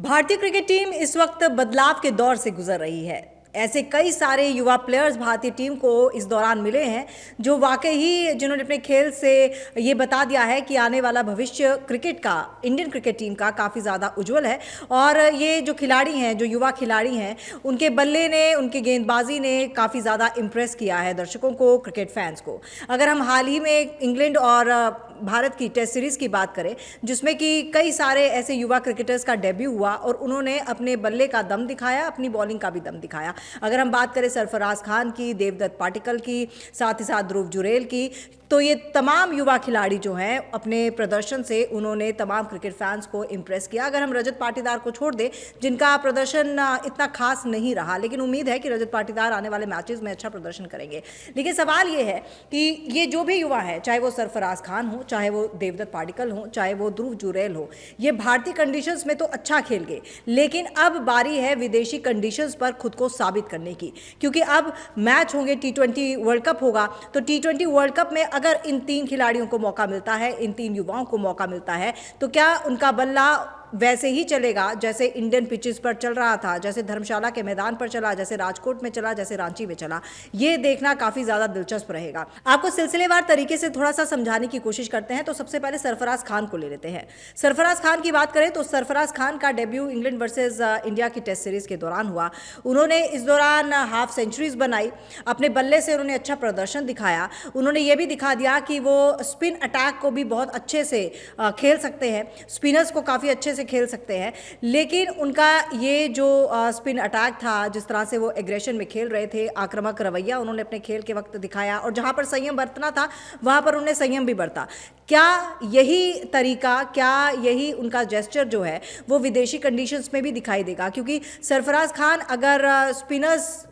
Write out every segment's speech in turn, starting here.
भारतीय cricket team इस वक्त बदलाव के दौर से गुजर रही है। ऐसे कई सारे युवा प्लेयर्स भारतीय टीम को इस दौरान मिले हैं जो वाकई ही जिन्होंने अपने खेल से ये बता दिया है कि आने वाला भविष्य क्रिकेट का, इंडियन क्रिकेट टीम का काफ़ी ज़्यादा उज्जवल है। और ये जो खिलाड़ी हैं, जो युवा खिलाड़ी हैं, उनके बल्ले ने, उनकी गेंदबाजी ने काफ़ी ज़्यादा इम्प्रेस किया है दर्शकों को, क्रिकेट फैंस को। अगर हम हाल ही में इंग्लैंड और भारत की टेस्ट सीरीज़ की बात करें, जिसमें कि कई सारे ऐसे युवा क्रिकेटर्स का डेब्यू हुआ और उन्होंने अपने बल्ले का दम दिखाया, अपनी बॉलिंग का भी दम दिखाया। अगर हम बात करें सरफराज खान की, देवदत्त पाटिकल की, साथ ही साथ ध्रुव जुरैल की, तो ये तमाम युवा खिलाड़ी जो हैं अपने प्रदर्शन से उन्होंने तमाम क्रिकेट फैंस को इम्प्रेस किया। अगर हम रजत पाटीदार को छोड़ दें, जिनका प्रदर्शन इतना खास नहीं रहा, लेकिन उम्मीद है कि रजत पाटीदार आने वाले मैचेस में अच्छा प्रदर्शन करेंगे। लेकिन सवाल ये है कि ये जो भी युवा है, चाहे वो सरफराज खान हो, चाहे वो देवदत्त पाटिकल हो, चाहे वो ध्रुव जुरैल हो, ये भारतीय कंडीशंस में तो अच्छा खेल गए, लेकिन अब बारी है विदेशी कंडीशंस पर खुद को साबित करने की। क्योंकि अब मैच होंगे, T20 वर्ल्ड कप होगा, तो T20 वर्ल्ड कप में अगर इन तीन खिलाड़ियों को मौका मिलता है, इन तीन युवाओं को मौका मिलता है, तो क्या उनका बल्ला वैसे ही चलेगा जैसे इंडियन पिचेस पर चल रहा था, जैसे धर्मशाला के मैदान पर चला, जैसे राजकोट में चला, जैसे रांची में चला? ये देखना काफ़ी ज़्यादा दिलचस्प रहेगा। आपको सिलसिलेवार तरीके से थोड़ा सा समझाने की कोशिश करते हैं। तो सबसे पहले सरफराज खान को ले लेते हैं। सरफराज खान की बात करें तो सरफराज खान का डेब्यू इंग्लैंड वर्सेज इंडिया की टेस्ट सीरीज़ के दौरान हुआ। उन्होंने इस दौरान हाफ सेंचुरीज बनाई, अपने बल्ले से उन्होंने अच्छा प्रदर्शन दिखाया। उन्होंने ये भी दिखा दिया कि वो स्पिन अटैक को भी बहुत अच्छे से खेल सकते हैं, स्पिनर्स को काफ़ी अच्छे से खेल सकते हैं। लेकिन उनका ये जो स्पिन अटैक था, जिस तरह से वो एग्रेशन में खेल रहे थे, आक्रामक रवैया उन्होंने अपने खेल के वक्त दिखाया, और जहां पर संयम बरतना था वहां पर उन्होंने संयम भी बरता। क्या यही तरीका, क्या यही उनका जेस्चर जो है वो विदेशी कंडीशंस में भी दिखाई देगा? क्योंकि सरफराज खान अगर स्पिनर्स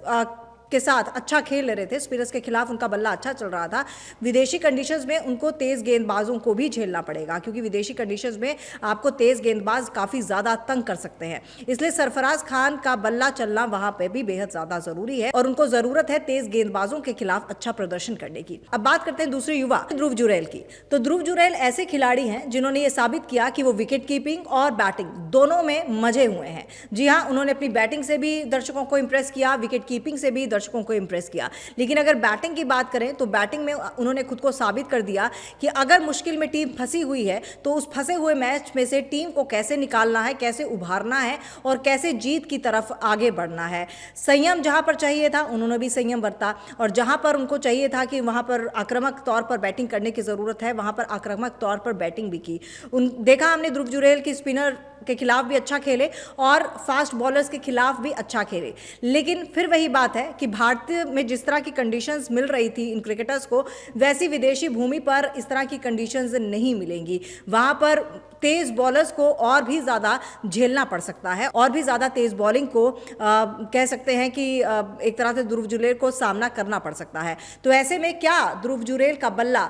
के साथ अच्छा खेल ले रहे थे, स्पिनर्स के खिलाफ उनका बल्ला अच्छा चल रहा था, विदेशी कंडीशंस में उनको तेज़ गेंदबाजों को भी झेलना पड़ेगा, क्योंकि विदेशी कंडीशंस में आपको तेज़ गेंदबाज काफ़ी ज़्यादा तंग कर सकते हैं। इसलिए सरफराज खान का बल्ला चलना वहां पे भी बेहद ज़्यादा ज़रूरी है और उनको ज़रूरत है तेज़ गेंदबाजों के खिलाफ अच्छा प्रदर्शन करने की। अब बात करते हैं दूसरे युवा ध्रुव जुरैल की। तो ध्रुव जुरैल ऐसे खिलाड़ी हैं जिन्होंने ये साबित किया कि वो विकेट कीपिंग और बैटिंग दोनों में मजे हुए हैं। जी हाँ, उन्होंने अपनी बैटिंग से भी दर्शकों को इंप्रेस किया, विकेट कीपिंग से भी दर्शकों को इंप्रेस किया। लेकिन अगर बैटिंग की बात करें तो बैटिंग में उन्होंने खुद को साबित कर दिया कि अगर मुश्किल में टीम फंसी हुई है तो उस फंसे हुए मैच में से टीम को कैसे निकालना है, कैसे उभारना है और कैसे जीत की तरफ आगे बढ़ना है। संयम जहां पर चाहिए था उन्होंने भी संयम बरता, और जहां पर उनको चाहिए था कि वहां पर आक्रामक तौर पर बैटिंग करने की जरूरत है, वहां पर आक्रामक तौर पर बैटिंग भी की। देखा हमने ध्रुव जुरैल की स्पिनर के खिलाफ भी अच्छा खेले और फास्ट बॉलर्स के खिलाफ भी अच्छा खेले। लेकिन फिर वही बात है कि भारतीय में जिस तरह की कंडीशंस मिल रही थी इन क्रिकेटर्स को, वैसी विदेशी भूमि पर इस तरह की कंडीशंस नहीं मिलेंगी। वहां पर तेज बॉलर्स को और भी ज़्यादा झेलना पड़ सकता है, और भी ज़्यादा तेज बॉलिंग को कह सकते हैं कि एक तरह से ध्रुव जुरैल को सामना करना पड़ सकता है। तो ऐसे में क्या ध्रुव जुरैल का बल्ला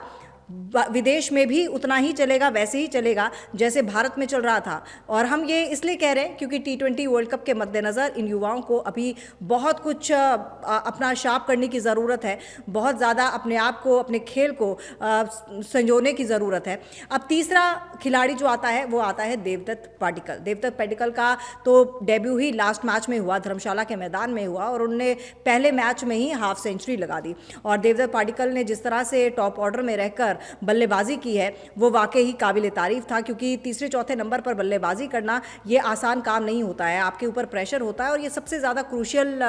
विदेश में भी उतना ही चलेगा, वैसे ही चलेगा जैसे भारत में चल रहा था? और हम ये इसलिए कह रहे हैं क्योंकि T20 वर्ल्ड कप के मद्देनज़र इन युवाओं को अभी बहुत कुछ अपना शार्प करने की ज़रूरत है, बहुत ज़्यादा अपने आप को, अपने खेल को संजोने की ज़रूरत है। अब तीसरा खिलाड़ी जो आता है वो आता है देवदत्त पाटिकल। देवदत्त पाटिकल का तो डेब्यू ही लास्ट मैच में हुआ, धर्मशाला के मैदान में हुआ, और उन्होंने पहले मैच में ही हाफ सेंचुरी लगा दी। और देवदत्त पाटिकल ने जिस तरह से टॉप ऑर्डर में रहकर बल्लेबाजी की है वो वाकई ही काबिल तारीफ था, क्योंकि तीसरे चौथे नंबर पर बल्लेबाजी करना ये आसान काम नहीं होता है। आपके ऊपर प्रेशर होता है और ये सबसे ज़्यादा क्रूशियल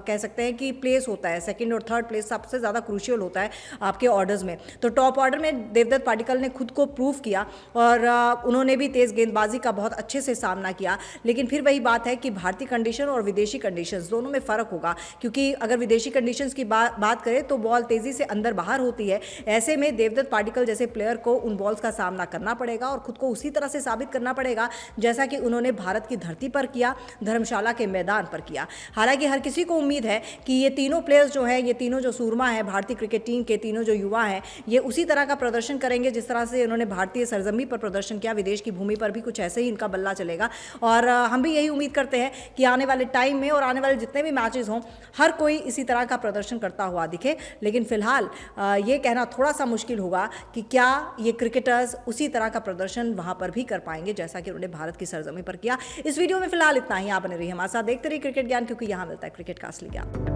कह सकते हैं कि प्लेस होता है। सेकंड और थर्ड प्लेस सबसे ज़्यादा क्रूशियल होता है आपके ऑर्डर्स में। तो टॉप ऑर्डर में देवदत्त पाटिकल ने खुद को प्रूव किया और उन्होंने भी तेज़ गेंदबाजी का बहुत अच्छे से सामना किया। लेकिन फिर वही बात है कि भारतीय कंडीशन और विदेशी कंडीशंस दोनों में फ़र्क होगा, क्योंकि अगर विदेशी कंडीशंस की बात करें तो बॉल तेज़ी से अंदर बाहर होती है। ऐसे में देवदत्त पाटिकल जैसे प्लेयर को उन बॉल्स का सामना करना पड़ेगा और खुद को उसी तरह से साबित करना पड़ेगा जैसा कि उन्होंने भारत की धरती पर किया, धर्मशाला के मैदान पर किया। हालांकि हर किसी को उम्मीद है कि ये तीनों प्लेयर्स जो हैं, ये तीनों जो सूरमा हैं भारतीय क्रिकेट टीम के, तीनों जो युवा हैं, ये उसी तरह का प्रदर्शन करेंगे जिस तरह से उन्होंने भारतीय सरजमी पर प्रदर्शन किया। विदेश की भूमि पर भी कुछ ऐसे ही इनका बल्ला चलेगा, और हम भी यही उम्मीद करते हैं कि आने वाले टाइम में और आने वाले जितने भी मैचेस हों, हर कोई इसी तरह का प्रदर्शन करता हुआ दिखे। लेकिन फिलहाल ये कहना थोड़ा सा मुश्किल होगा कि क्या ये क्रिकेटर्स उसी तरह का प्रदर्शन वहां पर भी कर पाएंगे जैसा कि उन्होंने भारत की सरजमी पर किया। इस वीडियो में फिलहाल इतना ही। आप बने रहिए हमारे साथ, देखते रहिए क्रिकेट ज्ञान, क्योंकि यहाँ मिलता है क्रिकेट का असली ज्ञान।